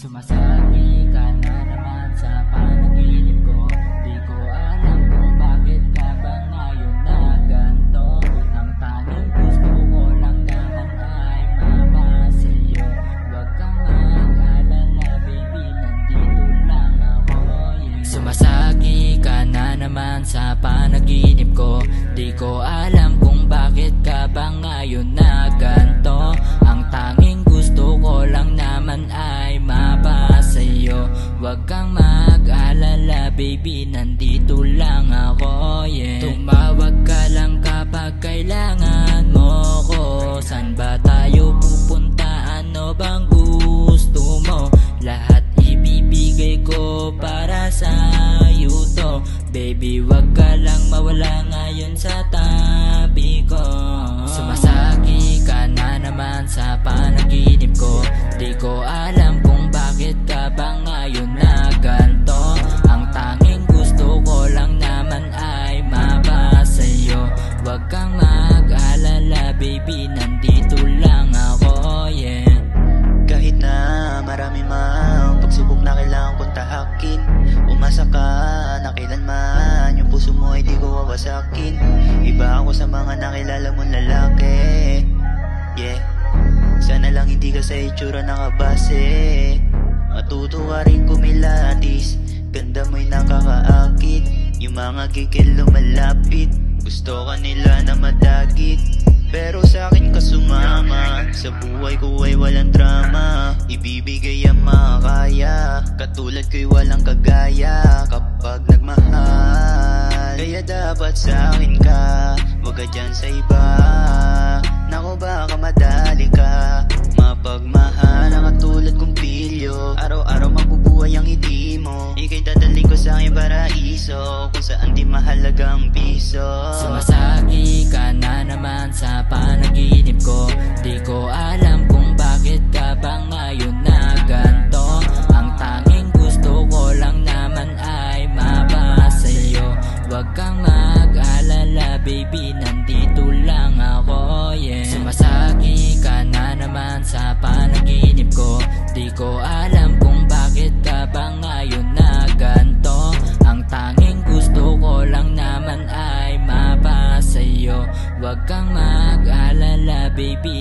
Sumasabi ka na naman sa panaginip ko. Di ko alam kung bakit ka ba ngayon na ganto. Ang tanging gusto ko lang naman ay mapasayo. Huwag kang mag-alala baby, nandito lang ako, yeah. Sumasagi ka na naman sa panaginip ko. Di ko alam kung bakit ka ba ngayon na ganto. Ang tanging gusto ko lang naman ay mapasayo. Huwag kang mag-alala baby, nandito lang ako, yeah. Tumawag ka lang kapag kailangan mo ko. San ba tayo pupunta? Ano bang gusto mo? Lahat ibibigay ko para sa'yo to. Baby, wag ka lang mawala ngayon sa tabi ko. Sumasagi ka na naman sa panaginip ko. Di ko alam kung bakit ka ba ngayon na ganto. Ang tanging gusto ko lang naman ay mapasayo. Wag kang mag-alala baby, nandito lang ako, yeah. Kahit na marami mang pagsubok na kailangan kong tahakin, umasa ka na kailanman yung puso mo ay di ko wawasakin. Iba ako sa mga nakilala mong lalaki, yeah. Sana lang hindi ka sa itsura nakabase. Matuto ka rin kumilatis, ganda mo'y nakakaakit. Yung mga gigil lumalapit, gusto ka nila na madagit. Pero sa'kin ka sumama, sa buhay ko ay walang drama. Ibibigay ang makakaya, katulad ko'y walang kagaya kapag nagmahal. Kaya dapat sa'kin ka, wag ka dyan sa iba. Naku baka madali ka mapagmahal ang katulad kong pilyo. Araw-araw mabubuhay ang ngiti mo, ika'y dadalhin ko sa aking paraiso, kung saan di mahalaga ang piso. Sumasagi ka na naman sa panaginip ko. Di ko alam kung bakit ka ba ngayon na ganto. Ang tanging gusto ko lang naman ay mapasayo. Huwag kang mag-alala baby, nandito lang ako, yeah. Sumasagi ka na naman sa panaginip ko. Di ko alam kung bakit ka ba ngayon na ganto. Ang tanging gusto ko lang naman ay mapasayo. Huwag kang mag-alala baby,